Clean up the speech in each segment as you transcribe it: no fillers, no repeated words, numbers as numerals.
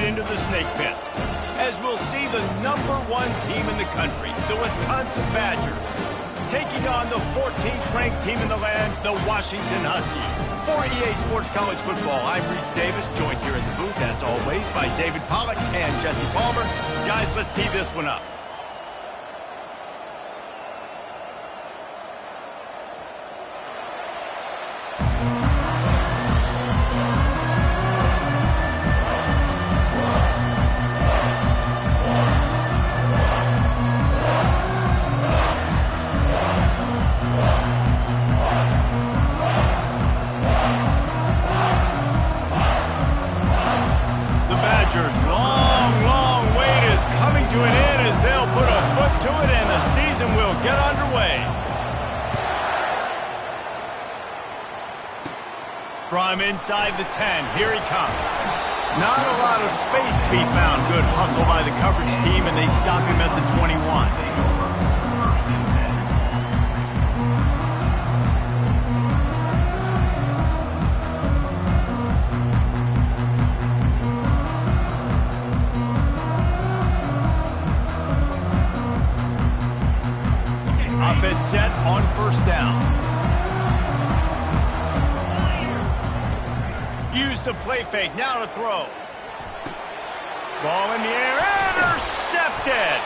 into the snake pit, as we'll see the #1 team in the country, the Wisconsin Badgers, taking on the 14th ranked team in the land, the Washington Huskies. For EA Sports College Football, I'm Reese Davis, joined here in the booth, as always, by David Pollack and Jesse Palmer. Guys, let's tee this one up. Long wait is coming to an end as they'll put a foot to it and the season will get underway. From inside the 10, here he comes. Not a lot of space to be found. Good hustle by the coverage team, and they stop him at the 21. Offense set on first down. Use the play fake. Now to throw. Ball in the air. Intercepted.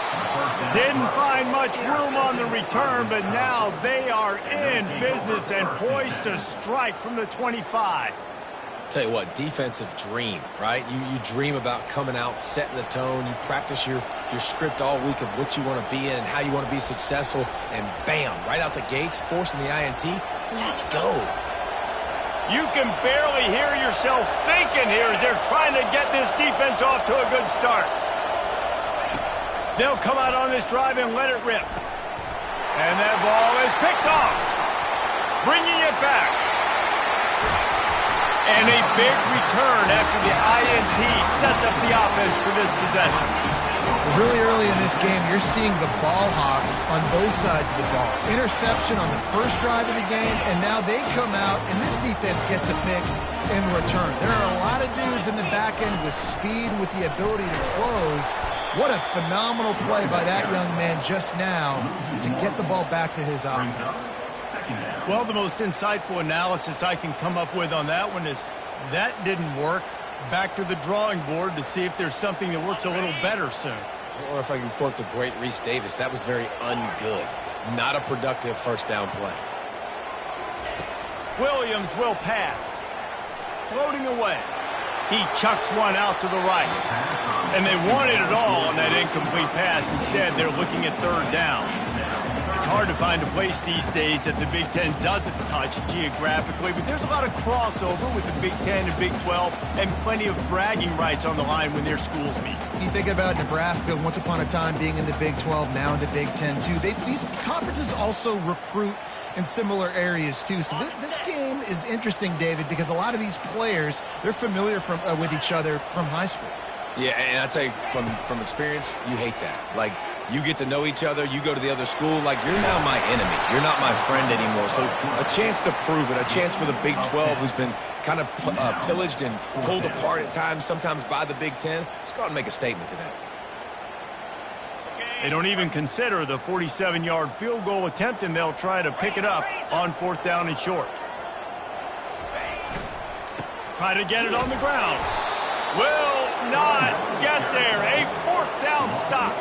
Didn't find much room on the return, but now they are in business and poised to strike from the 25. Tell you what, defensive dream, right? You dream about coming out, setting the tone. You practice your script all week of what you want to be in and how you want to be successful. And bam, right out the gates, forcing the INT. Let's go. You can barely hear yourself thinking here as they're trying to get this defense off to a good start. They'll come out on this drive and let it rip. And that ball is picked off. Bringing it back. And a big return after the INT sets up the offense for this possession. Really early in this game, you're seeing the ball hawks on both sides of the ball. Interception on the first drive of the game, and now they come out, and this defense gets a pick in return. There are a lot of dudes in the back end with speed, with the ability to close. What a phenomenal play by that young man just now to get the ball back to his offense. Well, the most insightful analysis I can come up with on that one is that didn't work. Back to the drawing board to see if there's something that works a little better soon. Or if I can quote the great Reese Davis, that was very ungood. Not a productive first down play. Williams will pass. Floating away. He chucks one out to the right. And they wanted it all on that incomplete pass. Instead, they're looking at third down. It's hard to find a place these days that the Big Ten doesn't touch geographically, but there's a lot of crossover with the Big Ten and Big 12 and plenty of bragging rights on the line when their schools meet. You think about Nebraska once upon a time being in the Big 12, now in the Big 10 too. These conferences also recruit in similar areas too. So this game is interesting, David, because a lot of these players, they're familiar with each other from high school. Yeah, and I tell you, from experience, you hate that. Like, you get to know each other, you go to the other school, like, you're now my enemy. You're not my friend anymore. So a chance to prove it, a chance for the Big 12, who's been kind of pillaged and pulled apart at times, sometimes by the Big 10. Let's go out and make a statement today. They don't even consider the 47-yard field goal attempt, and they'll try to pick it up on fourth down and short. Try to get it on the ground. Will not get there. A fourth down stop.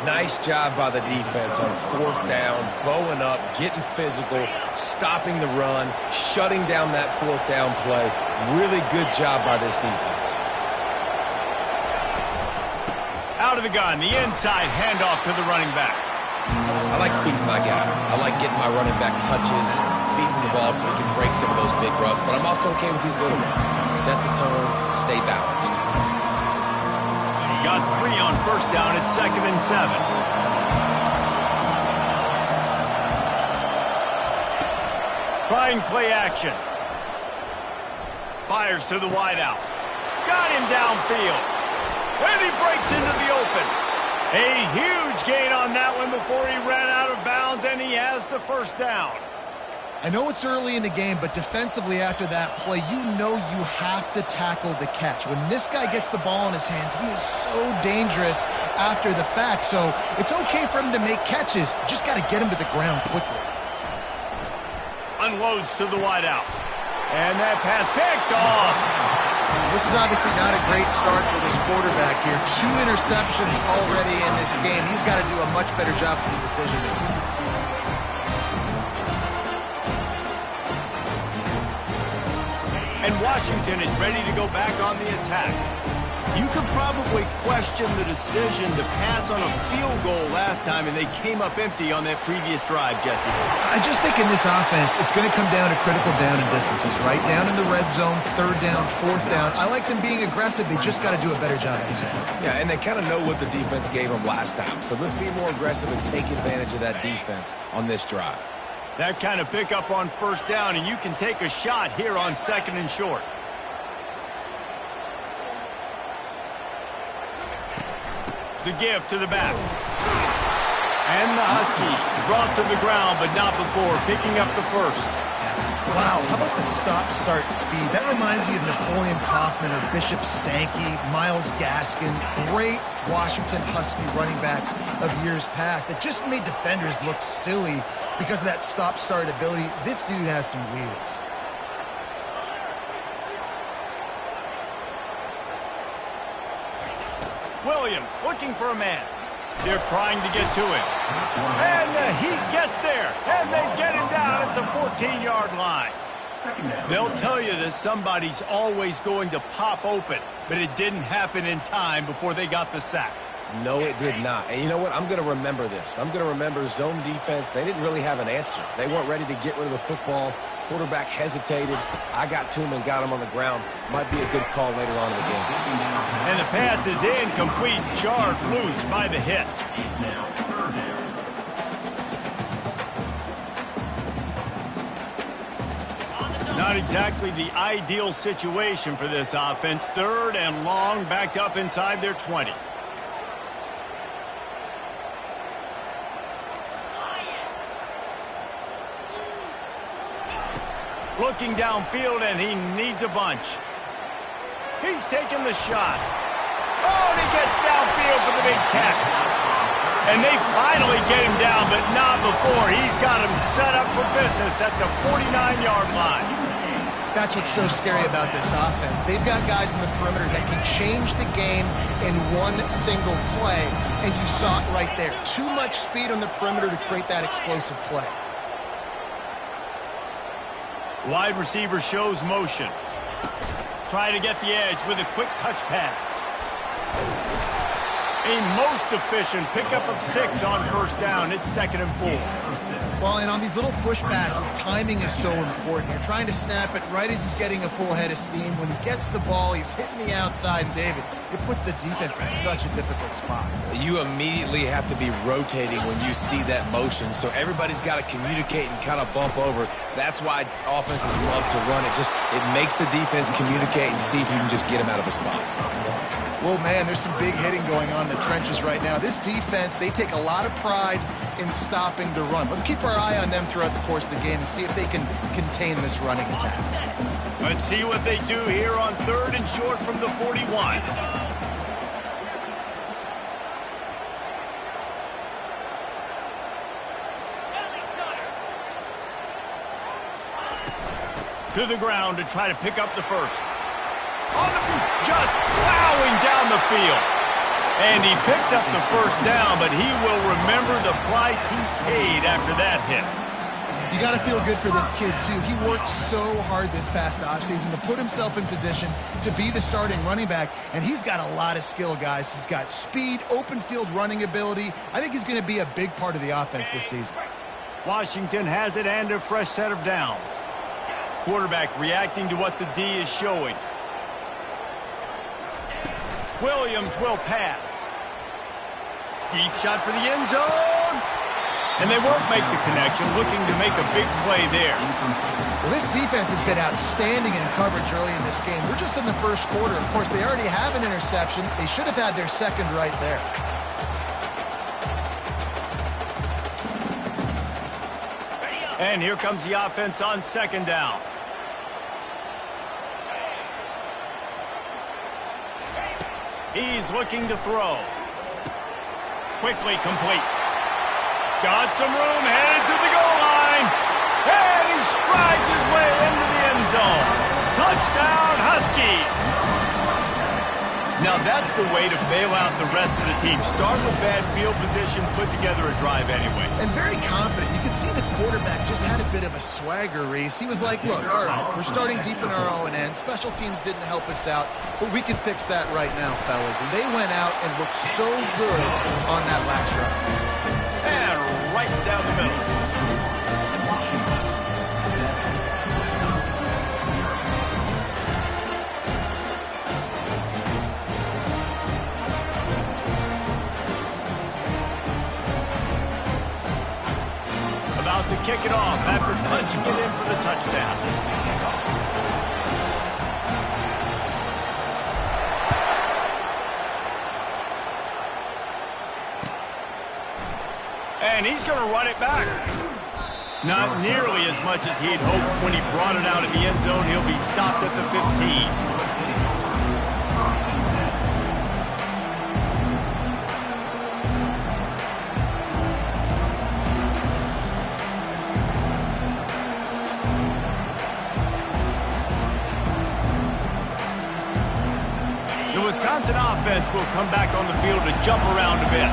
Nice job by the defense on fourth down, bowing up, getting physical, stopping the run, shutting down that fourth down play. Really good job by this defense. Out of the gun, the inside handoff to the running back. I like feeding my guy. I like getting my running back touches, feeding the ball so he can break some of those big runs, but I'm also okay with these little ones. Set the tone, stay balanced. Got 3 on first down at 2nd and 7. Trying play action. Fires to the wideout. Got him downfield. And he breaks into the open. A huge gain on that one before he ran out of bounds, and he has the first down. I know it's early in the game, but defensively after that play, you know you have to tackle the catch. When this guy gets the ball in his hands, he is so dangerous after the fact. So it's okay for him to make catches. You just got to get him to the ground quickly. Unloads to the wideout. And that pass picked off. This is obviously not a great start for this quarterback here. 2 interceptions already in this game. He's got to do a much better job with his decision-making. And Washington is ready to go back on the attack. You could probably question the decision to pass on a field goal last time, and they came up empty on that previous drive, Jesse. I just think in this offense, it's going to come down to critical down and distances, right? Down in the red zone, 3rd down, 4th down. I like them being aggressive. They just got to do a better job executing. Yeah, and they kind of know what the defense gave them last time. So let's be more aggressive and take advantage of that defense on this drive. That kind of pickup on 1st down, and you can take a shot here on 2nd and short. The give to the back. And the Huskies brought to the ground, but not before picking up the first. Wow, how about the stop-start speed? That reminds you of Napoleon Kaufman or Bishop Sankey, Myles Gaskin, great Washington Husky running backs of years past that just made defenders look silly because of that stop-start ability. This dude has some wheels. Williams looking for a man. They're trying to get to him. And the Heat gets there. And they get him down at the 14-yard line. They'll tell you that somebody's always going to pop open, but it didn't happen in time before they got the sack. No, it did not. And you know what? I'm going to remember this. I'm going to remember zone defense. They didn't really have an answer. They weren't ready to get rid of the football. Quarterback hesitated. I got to him and got him on the ground. Might be a good call later on in the game. And the pass is incomplete, charged loose by the hit. Not exactly the ideal situation for this offense. 3rd and long, backed up inside their 20. Looking downfield, and he needs a bunch. He's taking the shot. Oh, and he gets downfield for the big catch. And they finally get him down, but not before. He's got him set up for business at the 49-yard line. That's what's so scary about this offense. They've got guys in the perimeter that can change the game in one single play, and you saw it right there. Too much speed on the perimeter to create that explosive play. Wide receiver shows motion. Trying to get the edge with a quick touch pass. A most efficient pickup of 6 on 1st down. It's 2nd and 4. Well, and on these little push passes, timing is so important. You're trying to snap it right as he's getting a full head of steam. When he gets the ball, he's hitting the outside. And David, it puts the defense in such a difficult spot. You immediately have to be rotating when you see that motion, so everybody's got to communicate and kind of bump over. That's why offenses love to run it. It makes the defense communicate and see if you can just get him out of a spot. Well, man, there's some big hitting going on in the trenches right now. This defense, they take a lot of pride in stopping the run. Let's keep our eye on them throughout the course of the game and see if they can contain this running attack. Let's see what they do here on 3rd and short from the 41. To the ground to try to pick up the first. Just plowing down the field. And he picked up the 1st down, but he will remember the price he paid after that hit. You got to feel good for this kid, too. He worked so hard this past offseason to put himself in position to be the starting running back, and he's got a lot of skill, guys. He's got speed, open field running ability. I think he's going to be a big part of the offense this season. Washington has it and a fresh set of downs. Quarterback reacting to what the D is showing. Williams will pass. Deep shot for the end zone. And they won't make the connection, looking to make a big play there. Well, this defense has been outstanding in coverage early in this game. We're just in the 1st quarter. Of course, they already have an interception. They should have had their 2nd right there. And here comes the offense on second down. He's looking to throw. Quickly complete. Got some room, headed to the goal line. And he strides his way into the end zone. Touchdown, Huskies. Now that's the way to bail out the rest of the team. Start with bad field position, put together a drive anyway. And very confident. You can see the quarterback just had a bit of a swagger, Reese. He was like, look, all right, we're starting deep in our own end. Special teams didn't help us out, but we can fix that right now, fellas. And they went out and looked so good on that last drive. And right down the middle. To kick it off after punching it in for the touchdown. And he's going to run it back. Not nearly as much as he'd hoped when he brought it out in the end zone. He'll be stopped at the 15. The Wisconsin offense will come back on the field to jump around a bit.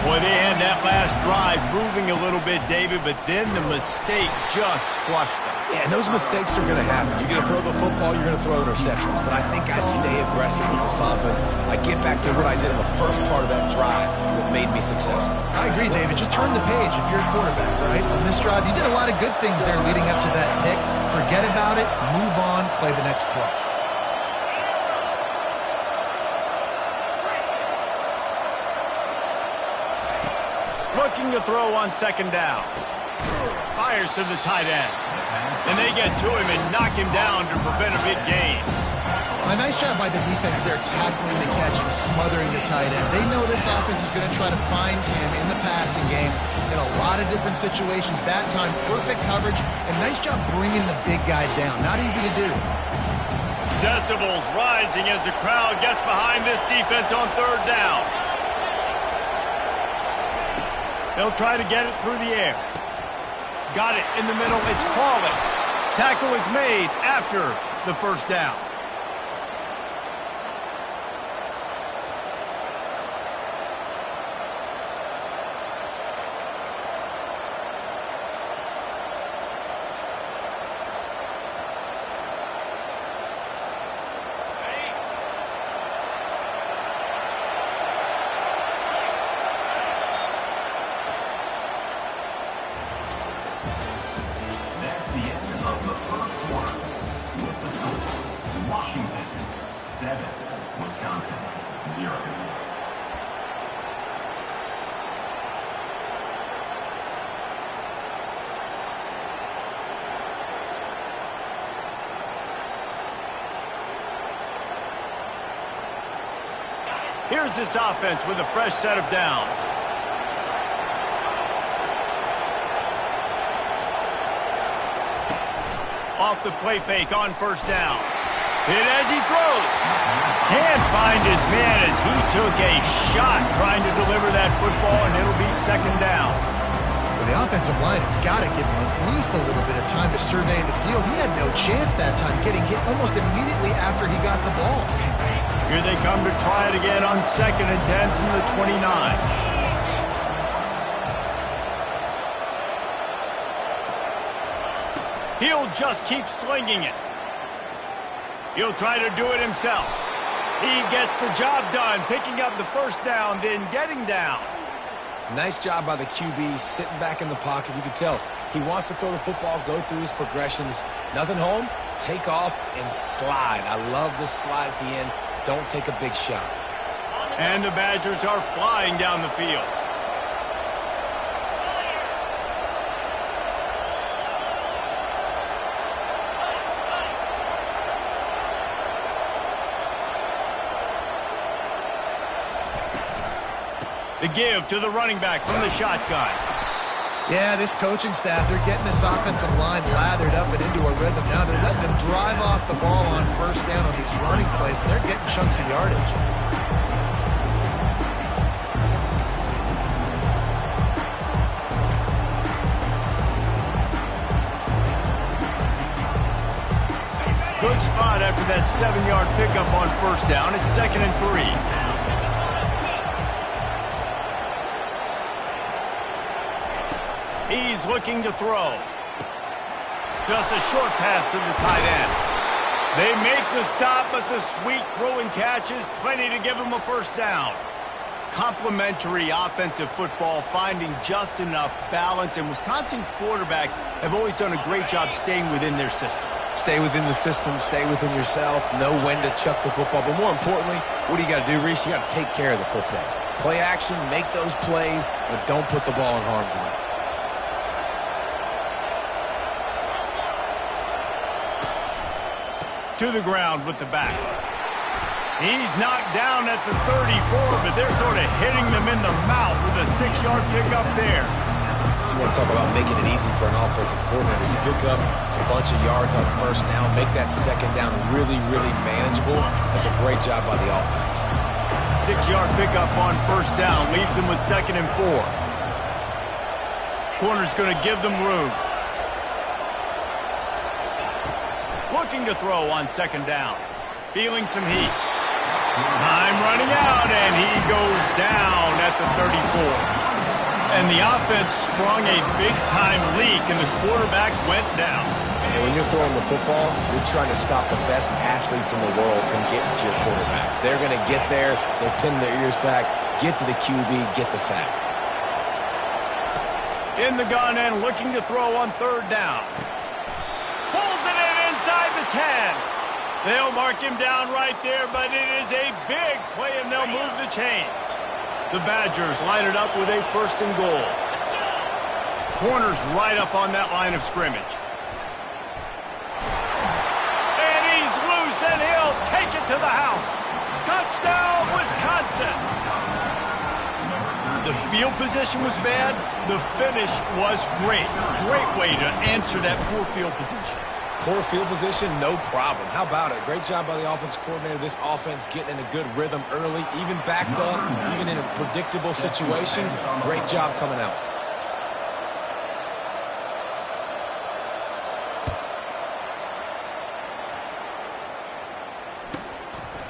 Boy, they had that last drive moving a little bit, David, but then the mistake just crushed them. Yeah, and those mistakes are going to happen. You're going to throw the football, you're going to throw interceptions. But I think I stay aggressive with this offense. I get back to what I did in the first part of that drive that made me successful. I agree, David. Just turn the page if you're a quarterback, right? On this drive, you did a lot of good things there leading up to that pick. Forget about it, move on, play the next play. Looking to throw on second down. Fires to the tight end. And they get to him and knock him down to prevent a big gain. A nice job by the defense there tackling the catch and smothering the tight end. They know this offense is going to try to find him in the passing game in a lot of different situations. That time, perfect coverage and nice job bringing the big guy down. Not easy to do. Decibels rising as the crowd gets behind this defense on third down. They'll try to get it through the air. Got it in the middle. It's falling. Tackle is made after the first down. Here's this offense with a fresh set of downs. Off the play fake on first down. Hit as he throws. Can't find his man as he took a shot trying to deliver that football, and it'll be second down. Well, the offensive line has got to give him at least a little bit of time to survey the field. He had no chance that time, getting hit almost immediately after he got the ball. Here they come to try it again on 2nd and 10 from the 29. He'll just keep slinging it. He'll try to do it himself. He gets the job done, picking up the first down, then getting down. Nice job by the QB, sitting back in the pocket. You can tell he wants to throw the football, go through his progressions. Nothing home, take off, and slide. I love this slide at the end. Don't take a big shot. And the Badgers are flying down the field. The give to the running back from the shotgun. Yeah, this coaching staff, they're getting this offensive line lathered up and into a rhythm. Now they're letting them drive off the ball on first down on these running plays, and they're getting chunks of yardage. Good spot after that 7-yard pickup on first down. It's 2nd and 3. He's looking to throw. Just a short pass to the tight end. They make the stop, but the sweet throwing catch is plenty to give them a first down. Complementary offensive football, finding just enough balance, and Wisconsin quarterbacks have always done a great job staying within their system. Stay within the system, stay within yourself, know when to chuck the football. But more importantly, what do you got to do, Reese? You got to take care of the football. Play action, make those plays, but don't put the ball in harm's way. To the ground with the back. He's knocked down at the 34, but they're sort of hitting them in the mouth with a 6-yard pickup there. You want to talk about making it easy for an offensive coordinator. You pick up a bunch of yards on first down, make that second down really, really manageable. That's a great job by the offense. 6-yard pickup on first down leaves them with 2nd and 4. Corner's going to give them room. Looking to throw on 2nd down. Feeling some heat. Time running out, and he goes down at the 34. And the offense sprung a big-time leak, and the quarterback went down. And when you're throwing the football, you're trying to stop the best athletes in the world from getting to your quarterback. They're going to get there, they're pinning their ears back, get to the QB, get the sack. In the gun and looking to throw on 3rd down. Pulls it in inside the 10. They'll mark him down right there, but it is a big play, and they'll move the chains. The Badgers line it up with a 1st and goal. Corner's right up on that line of scrimmage. And he's loose, and he'll take it to the house. Touchdown, Wisconsin! The field position was bad. The finish was great. Great way to answer that poor field position. Poor field position, no problem. How about it? Great job by the offensive coordinator. This offense getting in a good rhythm early, even backed up, even in a predictable situation. Great job coming out.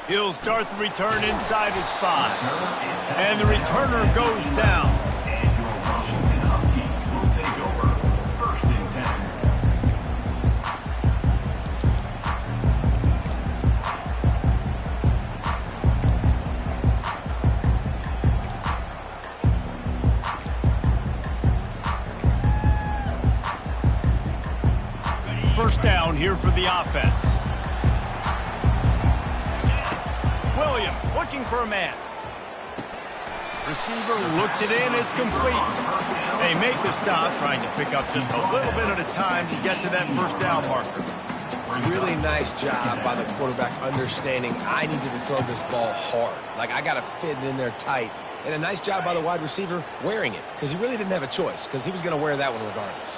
He'll start the return inside his 5. And the returner goes down. First down here for the offense. Williams looking for a man. Receiver looks it in. It's complete. They make the stop, trying to pick up just a little bit at a time to get to that first down marker. Really nice job by the quarterback understanding I needed to throw this ball hard. Like, I got to fit it in there tight. And a nice job by the wide receiver wearing it, because he really didn't have a choice, because he was going to wear that one regardless.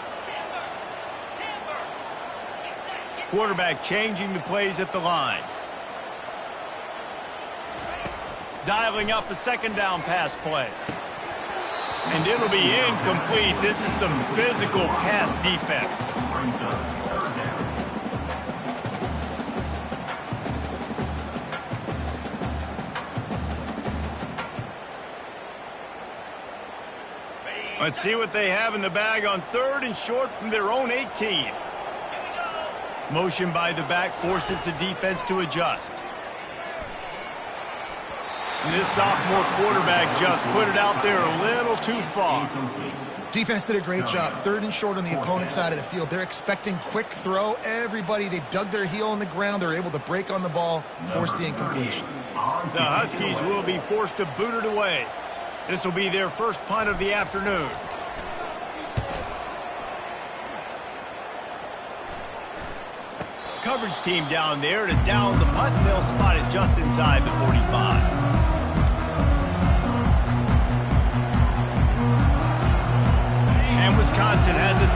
Quarterback changing the plays at the line. Dialing up a 2nd down pass play. And it'll be incomplete. This is some physical pass defense. Let's see what they have in the bag on 3rd and short from their own 18. Motion by the back forces the defense to adjust. And this sophomore quarterback just put it out there a little too far. Defense did a great job. 3rd and short on the opponent's side of the field. They're expecting quick throw. Everybody, they dug their heel on the ground. They're able to break on the ball, force the incompletion. The Huskies will be forced to boot it away. This will be their first punt of the afternoon. Coverage team down there to down the punt, and they'll spot it just inside the 45. And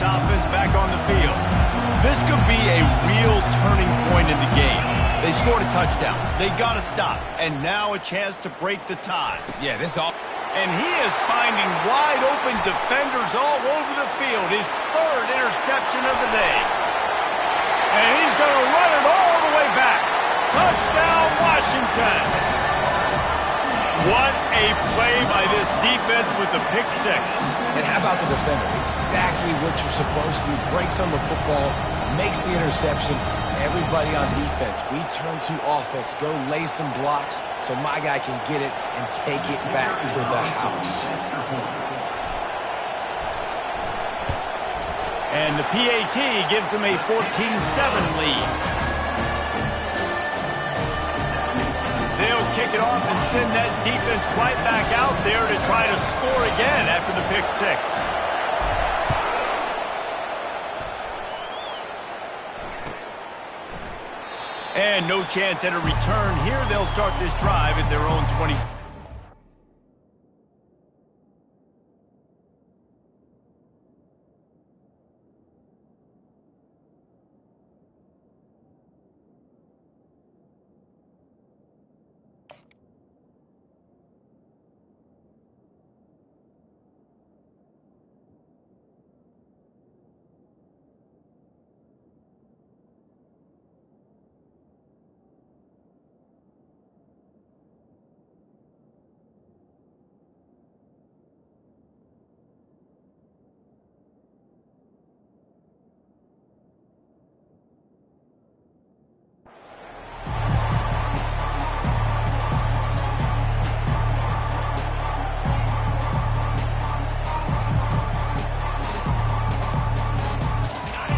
Patriots offense back on the field. This could be a real turning point in the game. They scored a touchdown. They got to stop. And now a chance to break the tie. Yeah, this all... And he is finding wide-open defenders all over the field. His third interception of the day. And he's going to run it all the way back. Touchdown, Washington. What a play by this defense with the pick six. And how about the defender? Exactly what you're supposed to. Breaks on the football, makes the interception. Everybody on defense, we turn to offense. Go lay some blocks so my guy can get it and take it back to the house. And the PAT gives them a 14-7 lead. They'll kick it off and send that defense right back out there to try to score again after the pick six. And no chance at a return here. They'll start this drive at their own 20.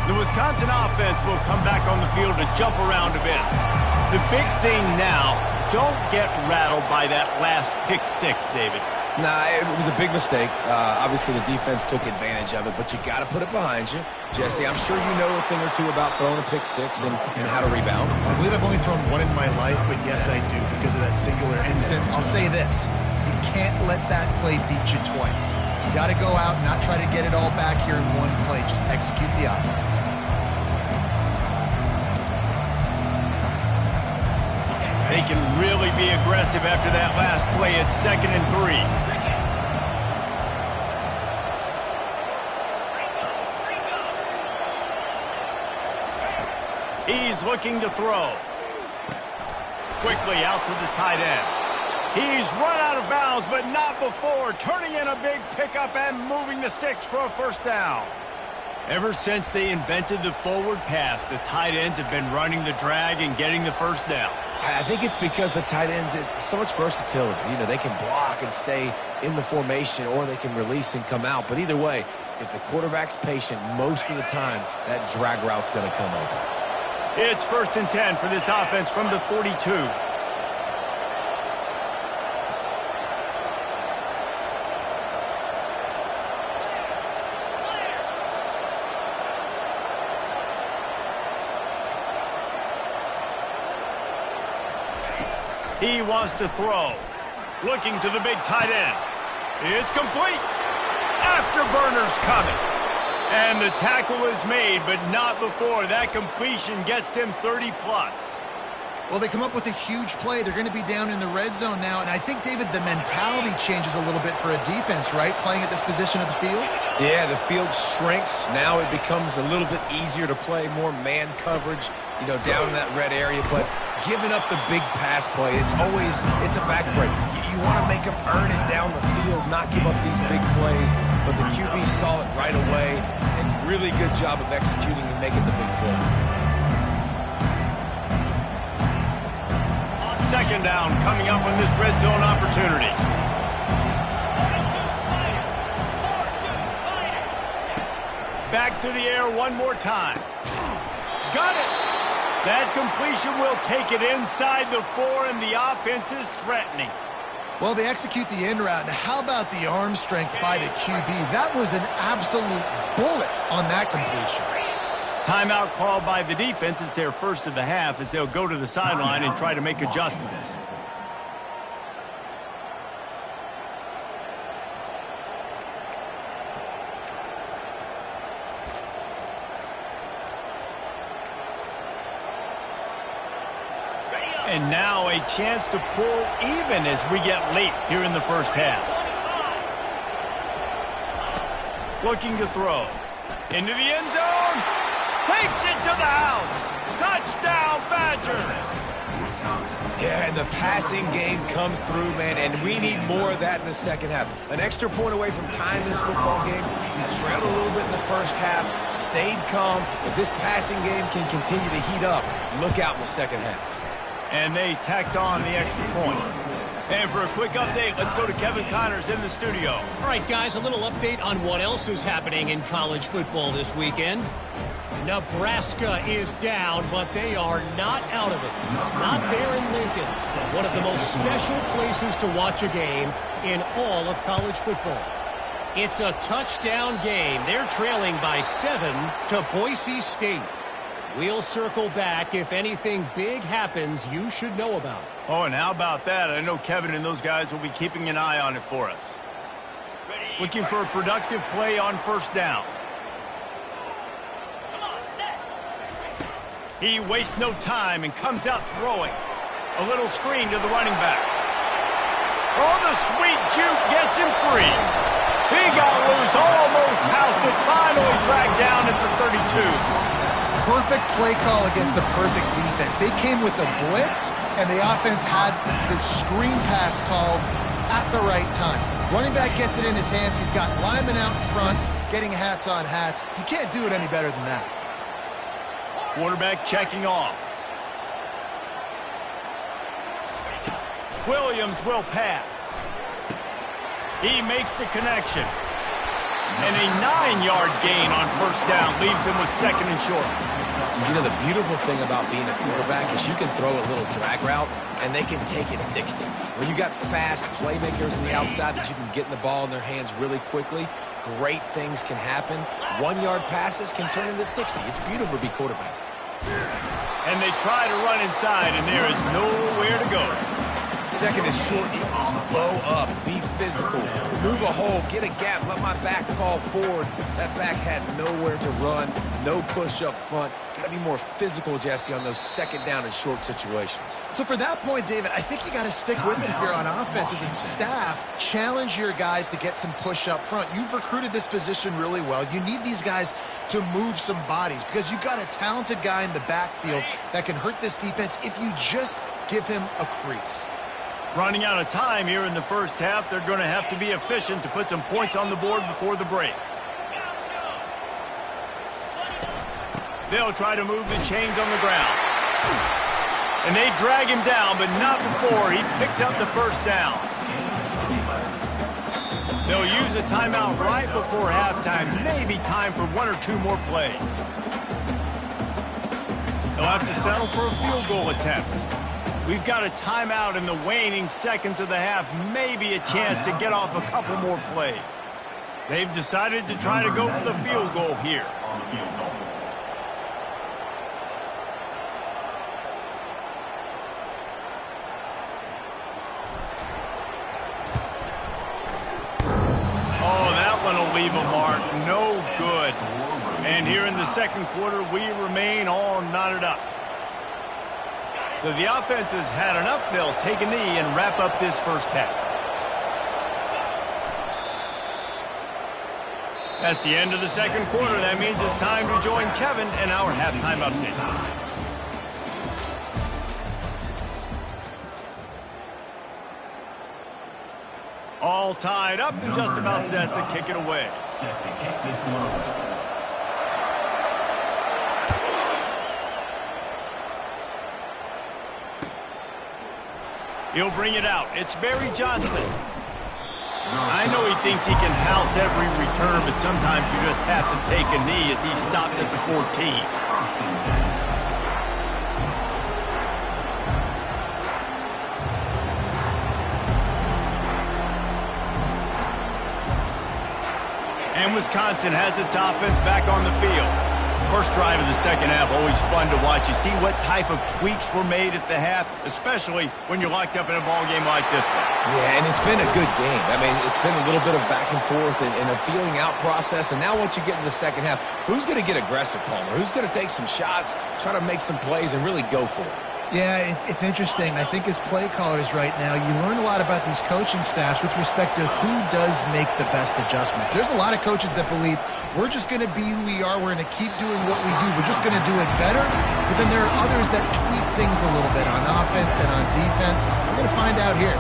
The Wisconsin offense will come back on the field to jump around a bit. The big thing now, don't get rattled by that last pick six, David. Nah, it was a big mistake. Obviously, the defense took advantage of it, but you got to put it behind you. Jesse, I'm sure you know a thing or two about throwing a pick six and how to rebound. I believe I've only thrown one in my life, but yes, I do because of that singular instance. I'll say this. You can't let that play beat you twice. You got to go out and not try to get it all back here in one play. Just execute the offense. They can really be aggressive after that last play at 2nd and 3. He's looking to throw. Quickly out to the tight end. He's run out of bounds, but not before turning in a big pickup and moving the sticks for a first down. Ever since they invented the forward pass, the tight ends have been running the drag and getting the first down. I think it's because the tight ends is so much versatility. You know, they can block and stay in the formation, or they can release and come out. But either way, if the quarterback's patient most of the time, that drag route's going to come open. It's 1st and 10 for this offense from the 42. He wants to throw. Looking to the big tight end. It's complete. Afterburner's coming. And the tackle is made, but not before that completion gets them 30-plus. Well, they come up with a huge play. They're going to be down in the red zone now. And I think, David, the mentality changes a little bit for a defense, right? Playing at this position of the field? Yeah, the field shrinks. Now it becomes a little bit easier to play more man coverage, you know, down in that red area. But giving up the big pass play, it's a backbreak. You want to make them earn it down the field, not give up these big plays. But the QB saw it right away, and really good job of executing and making the big play. 2nd down coming up on this red zone opportunity. Back to the air one more time. Got it. That completion will take it inside the 4, and the offense is threatening. Well, they execute the in route. Now, how about the arm strength by the QB? That was an absolute bullet on that completion. Timeout called by the defense. It's their first of the half as they'll go to the sideline and try to make adjustments. And now a chance to pull even as we get late here in the first half. Looking to throw. Into the end zone. Takes it to the house. Touchdown, Badgers. Yeah, and the passing game comes through, man, and we need more of that in the second half. An extra point away from tying this football game. We trailed a little bit in the first half, stayed calm. If this passing game can continue to heat up, look out in the second half. And they tacked on the extra point. And for a quick update, let's go to Kevin Connors in the studio. All right, guys, a little update on what else is happening in college football this weekend. Nebraska is down, but they are not out of it. Not there in Lincoln, one of the most special places to watch a game in all of college football. It's a touchdown game. They're trailing by 7 to Boise State. We'll circle back if anything big happens you should know about. Oh, and how about that? I know Kevin and those guys will be keeping an eye on it for us. Looking for a productive play on first down. He wastes no time and comes out throwing. A little screen to the running back. Oh, the sweet juke gets him free. He got loose, almost housed it, finally tracked down at the 32. Perfect play call against the perfect defense. They came with a blitz, and the offense had the screen pass called at the right time. Running back gets it in his hands. He's got linemen out in front, getting hats on hats. You can't do it any better than that. Quarterback checking off. Williams will pass. He makes the connection. And a 9-yard gain on first down leaves him with second and short. You know, the beautiful thing about being a quarterback is you can throw a little drag route, and they can take it 60. When you got fast playmakers on the outside that you can get in the ball in their hands really quickly, great things can happen. 1-yard passes can turn into 60. It's beautiful to be quarterback. And they try to run inside, and there is nowhere to go. Second and short, Eagles blow up, be physical, move a hole, get a gap, let my back fall forward. That back had nowhere to run, no push up front. Got to be more physical, Jesse, on those second down and short situations. So for that point, David, I think you got to stick with it if you're on offense. As a staff, challenge your guys to get some push up front. You've recruited this position really well. You need these guys to move some bodies because you've got a talented guy in the backfield that can hurt this defense if you just give him a crease. Running out of time here in the first half, they're going to have to be efficient to put some points on the board before the break. They'll try to move the chains on the ground. And they drag him down, but not before he picks up the first down. They'll use a timeout right before halftime. Maybe time for 1 or 2 more plays. They'll have to settle for a field goal attempt. We've got a timeout in the waning seconds of the half. Maybe a chance to get off a couple more plays. They've decided to try to go for the field goal here. Oh, that one will leave a mark. No good. And here in the second quarter, we remain all knotted up. So the offense has had enough. They'll take a knee and wrap up this first half. That's the end of the second quarter. That means it's time to join Kevin and our halftime update. All tied up and just about set to kick it away. Set to kick this one. He'll bring it out. It's Barry Johnson. I know he thinks he can house every return, but sometimes you just have to take a knee as he stopped at the 14. And Wisconsin has its offense back on the field. First drive of the second half, always fun to watch. You see what type of tweaks were made at the half, especially when you're locked up in a ball game like this one. Yeah, and it's been a good game. I mean, it's been a little bit of back and forth and a feeling out process. And now once you get in the second half, who's going to get aggressive, Palmer? Who's going to take some shots, try to make some plays, and really go for it? Yeah, it's interesting. I think as play callers right now, you learn a lot about these coaching staffs with respect to who does make the best adjustments. There's a lot of coaches that believe we're just going to be who we are. We're going to keep doing what we do. We're just going to do it better. But then there are others that tweak things a little bit on offense and on defense. We're going to find out here.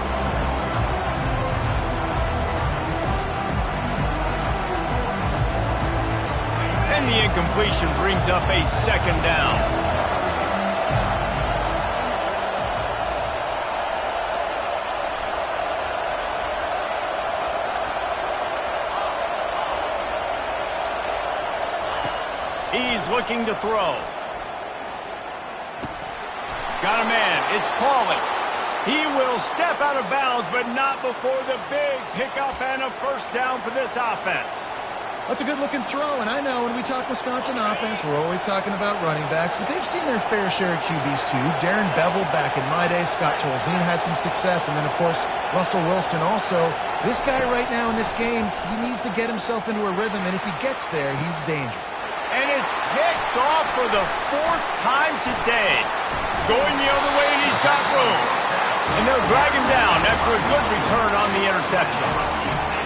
And the incompletion brings up a second down. He's looking to throw. Got a man. It's Pauly. He will step out of bounds, but not before the big pickup and a first down for this offense. That's a good-looking throw, and I know when we talk Wisconsin offense, we're always talking about running backs, but they've seen their fair share of QBs too. Darren Bevel back in my day, Scott Tolzien had some success, and then, of course, Russell Wilson also. This guy right now in this game, he needs to get himself into a rhythm, and if he gets there, he's dangerous. And it's picked off for the fourth time today. Going the other way, and he's got room. And they'll drag him down after a good return on the interception.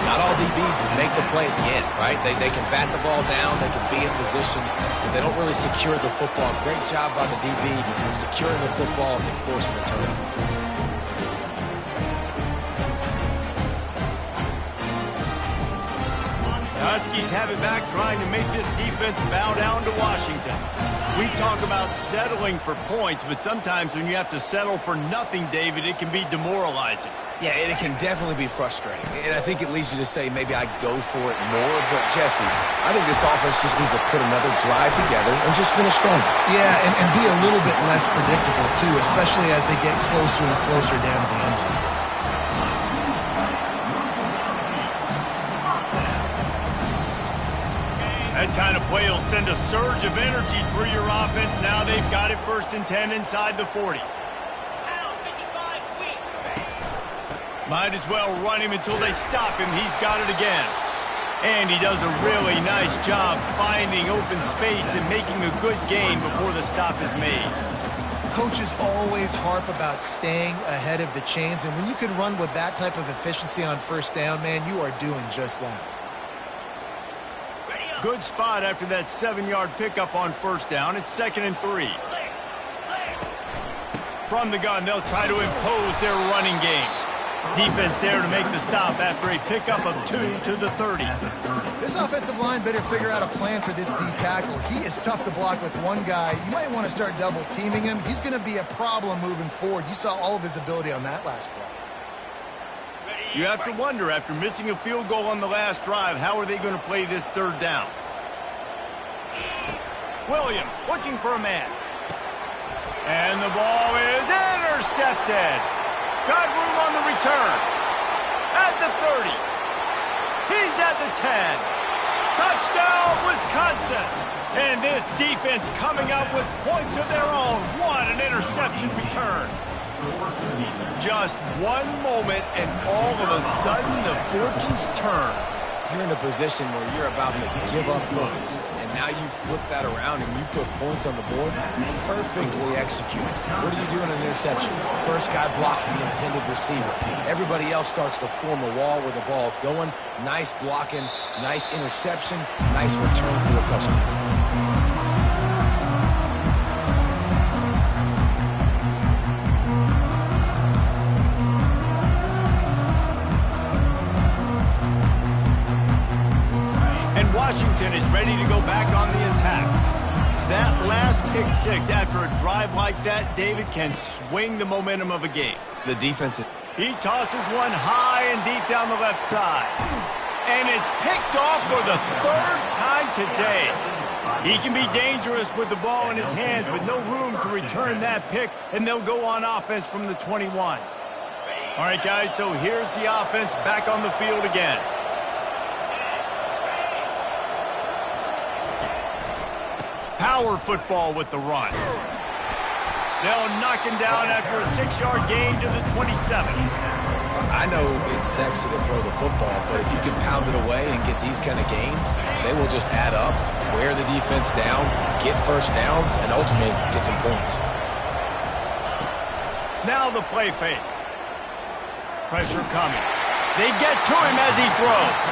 Not all DBs make the play at the end, right? They can bat the ball down, they can be in position, but they don't really secure the football. Great job by the DB securing the football and forcing the turnover. Huskies have it back, trying to make this defense bow down to Washington. We talk about settling for points, but sometimes when you have to settle for nothing, David, it can be demoralizing. Yeah, and it can definitely be frustrating. And I think it leads you to say maybe I go for it more. But, Jesse, I think this offense just needs to put another drive together and just finish stronger. Yeah, and be a little bit less predictable, too, especially as they get closer and closer down to the end zone. That kind of play will send a surge of energy through your offense. Now they've got it 1st and 10 inside the 40. Might as well run him until they stop him. He's got it again. And he does a really nice job finding open space and making a good gain before the stop is made. Coaches always harp about staying ahead of the chains, and when you can run with that type of efficiency on first down, man, you are doing just that. Good spot after that 7-yard pickup on first down. It's 2nd and 3. From the gun, they'll try to impose their running game. Defense there to make the stop after a pickup of 2 to the 30. This offensive line better figure out a plan for this D tackle. He is tough to block with one guy. You might want to start double teaming him. He's going to be a problem moving forward. You saw all of his ability on that last play. You have to wonder, after missing a field goal on the last drive, how are they going to play this 3rd down? Williams looking for a man. And the ball is intercepted. Got room on the return. At the 30. He's at the 10. Touchdown, Wisconsin. And this defense coming up with points of their own. What an interception return. Just one moment, and all of a sudden, the fortunes turn. You're in a position where you're about to give up points, and now you flip that around and you put points on the board. Perfectly executed. What do you do in an interception? First guy blocks the intended receiver. Everybody else starts to form a wall where the ball's going. Nice blocking, nice interception, nice return for the touchdown. Washington is ready to go back on the attack. That last pick six after a drive like that, David, can swing the momentum of a game. The defense. He tosses one high and deep down the left side. And it's picked off for the 3rd time today. He can be dangerous with the ball in his hands with no room to return that pick, and they'll go on offense from the 21. All right, guys, so here's the offense back on the field again. Power football with the run. They'll knock him down after a 6-yard gain to the 27. I know it's sexy to throw the football, but if you can pound it away and get these kind of gains, they will just add up, wear the defense down, get first downs, and ultimately get some points. Now the play fake. Pressure coming. They get to him as he throws.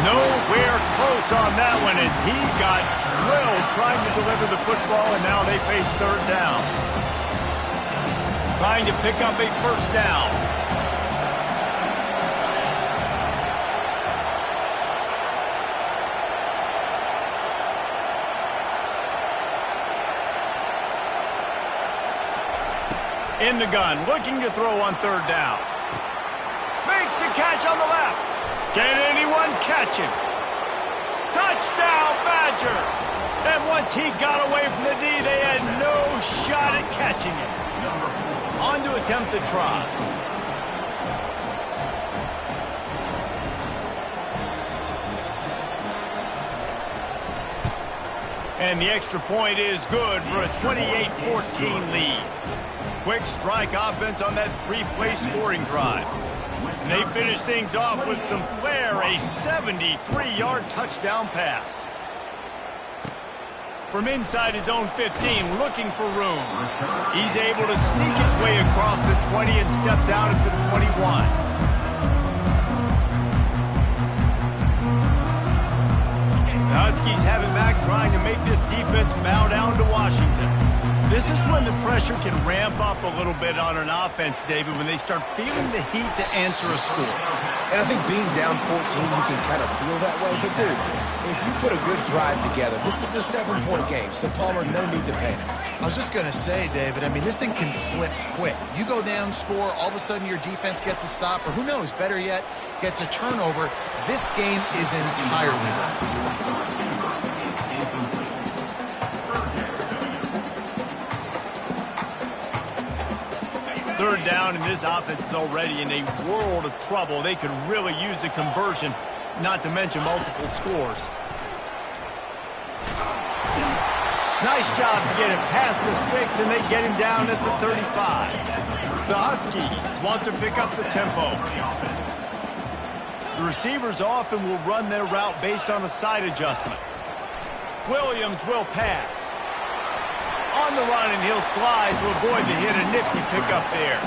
Nowhere close on that one as he got drilled trying to deliver the football, and now they face third down. Trying to pick up a first down. In the gun, looking to throw on third down. Makes the catch on the left. Can anyone catch him? Touchdown, Badger! And once he got away from the D, they had no shot at catching him. On to attempt the try. And the extra point is good for a 28-14 lead. Quick strike offense on that three-play scoring drive. And they finish things off with some flair, a 73-yard touchdown pass. From inside his own 15, looking for room. He's able to sneak his way across the 20 and steps out at the 21. The Huskies have it back, trying to make this defense bow down to Washington. This is when the pressure can ramp up a little bit on an offense, David, when they start feeling the heat to answer a score. And I think being down 14, you can kind of feel that way. But, dude, if you put a good drive together, this is a 7-point game, so Palmer, no need to panic. I was just going to say, David, I mean, this thing can flip quick. You go down, score, all of a sudden your defense gets a stop, or who knows, better yet, gets a turnover. This game is entirely different. Third down, and this offense is already in a world of trouble. They could really use a conversion, not to mention multiple scores. Nice job to get it past the sticks, and they get him down at the 35. The Huskies want to pick up the tempo. The receivers often will run their route based on a side adjustment. Williams will pass. On the run, and he'll slide to avoid the hit. A nifty pickup there.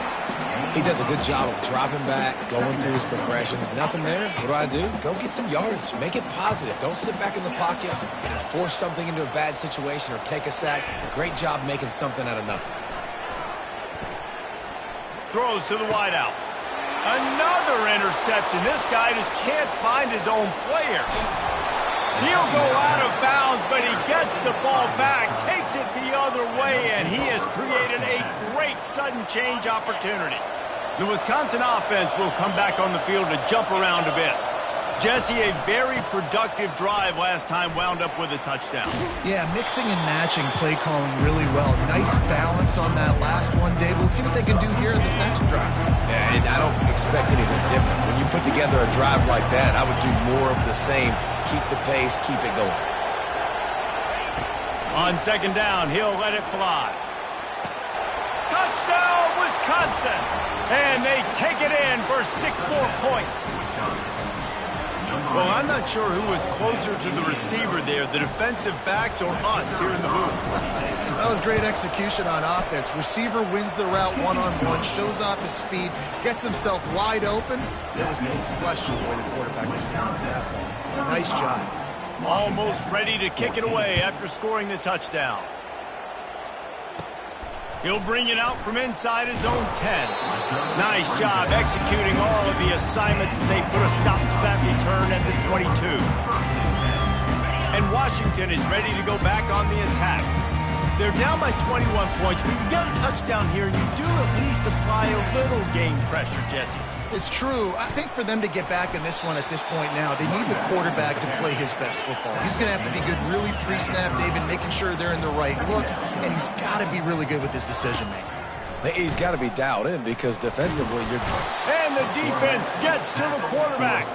He does a good job of dropping back, going through his progressions. Nothing there. What do? Go get some yards. Make it positive. Don't sit back in the pocket and force something into a bad situation or take a sack. Great job making something out of nothing. Throws to the wideout. Another interception. This guy just can't find his own players. He'll go out of bounds, but he gets the ball back, takes it the other way, and he has created a great sudden change opportunity. The Wisconsin offense will come back on the field to jump around a bit. Jesse, a very productive drive last time, wound up with a touchdown. Yeah, mixing and matching play calling really well. Nice balance on that last one, Dave. Let's see what they can do here in this next drive. Yeah, and I don't expect anything different. When you put together a drive like that, I would do more of the same. Keep the pace, keep it going. On second down, he'll let it fly. Touchdown, Wisconsin! And they take it in for 6 more points. Well, I'm not sure who was closer to the receiver there, the defensive backs or us here in the booth. That was great execution on offense. Receiver wins the route one-on-one, shows off his speed, gets himself wide open. There was no question where the quarterback was going with that ball. Nice job. Almost ready to kick it away after scoring the touchdown. He'll bring it out from inside his own 10. Nice job executing all of the assignments as they put a stop to that return at the 22. And Washington is ready to go back on the attack. They're down by 21 points, but you get a touchdown here, and you do at least apply a little game pressure, Jesse. It's true. I think for them to get back in this one at this point now, they need the quarterback to play his best football. He's going to have to be good really pre-snap, David, making sure they're in the right looks, and he's got to be really good with his decision-making. He's got to be dialed in because defensively you're... And the defense gets to the quarterback.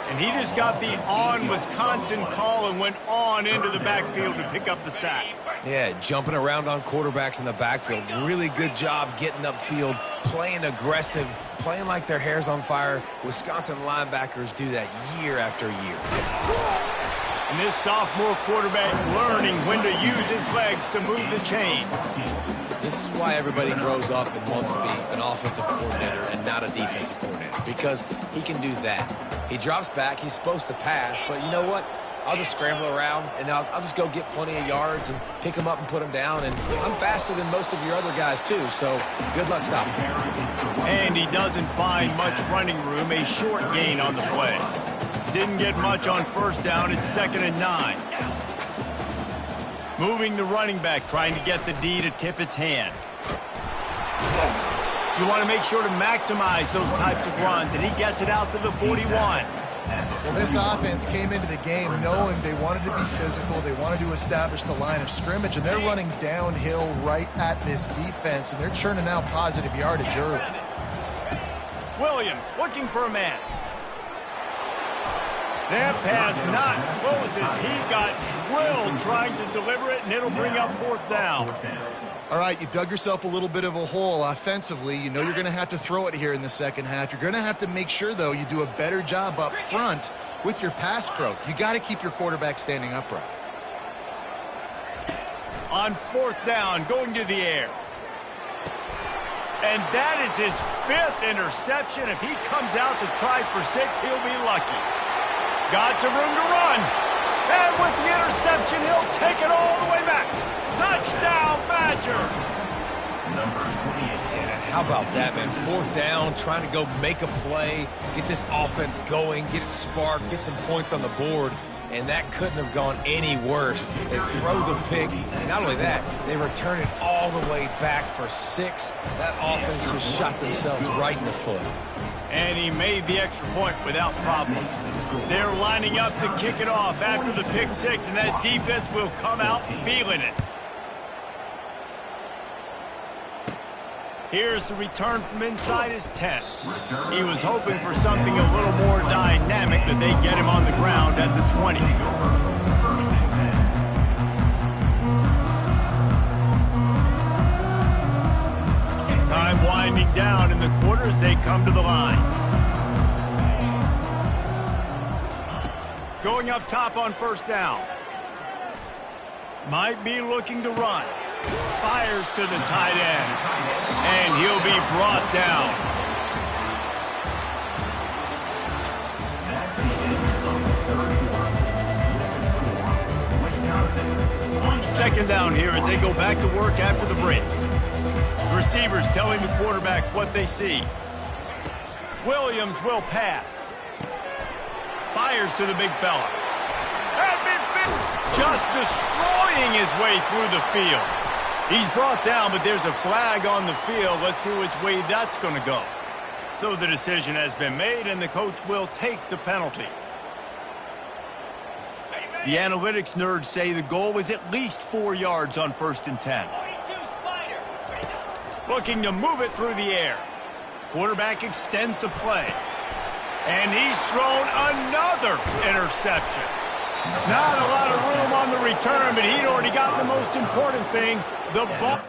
And he just got the on-Wisconsin call and went on into the backfield to pick up the sack. Yeah, jumping around on quarterbacks in the backfield. Really good job getting upfield, playing aggressive, playing like their hair's on fire. Wisconsin linebackers do that year after year. And this sophomore quarterback learning when to use his legs to move the chains. This is why everybody grows up and wants to be an offensive coordinator and not a defensive coordinator, because he can do that. He drops back. He's supposed to pass, but you know what? I'll just scramble around, and I'll just go get plenty of yards and pick them up and put them down. And I'm faster than most of your other guys, too, so good luck stopping. And he doesn't find much running room, a short gain on the play. Didn't get much on first down. It's 2nd and 9. Moving the running back, trying to get the D to tip its hand. You want to make sure to maximize those types of runs, and he gets it out to the 41. Well, this offense came into the game knowing they wanted to be physical, they wanted to establish the line of scrimmage, and they're running downhill right at this defense, and they're churning out positive yardage early. Williams looking for a man. That pass not close as he got drilled trying to deliver it, and it'll bring up 4th down. All right, you've dug yourself a little bit of a hole offensively. You know you're going to have to throw it here in the second half. You're going to have to make sure, though, you do a better job up front with your pass pro. You got to keep your quarterback standing upright. On 4th down, going to the air. And that is his 5th interception. If he comes out to try for 6, he'll be lucky. Got some room to run. And with the interception, he'll take it all the way back. Touchdown, Badger. Yeah, how about that, man? 4th down, trying to go make a play, get this offense going, get it sparked, get some points on the board, and that couldn't have gone any worse. They throw the pick. Not only that, they return it all the way back for 6. That offense just shot themselves right in the foot. And he made the extra point without problem. They're lining up to kick it off after the pick 6, and that defense will come out feeling it. Here's the return from inside his 10. He was hoping for something a little more dynamic, but they get him on the ground at the 20. Time winding down in the quarter as they come to the line. Going up top on 1st down. Might be looking to run. Fires to the tight end. And he'll be brought down. Second down here as they go back to work after the break. The receivers telling the quarterback what they see. Williams will pass. Fires to the big fella. Just destroying his way through the field. He's brought down, but there's a flag on the field. Let's see which way that's going to go. So the decision has been made, and the coach will take the penalty. The analytics nerds say the goal was at least 4 yards on 1st and 10. Looking to move it through the air. Quarterback extends the play. And he's thrown another interception. Not a lot of room on the return, but he'd already got the most important thing, the ball.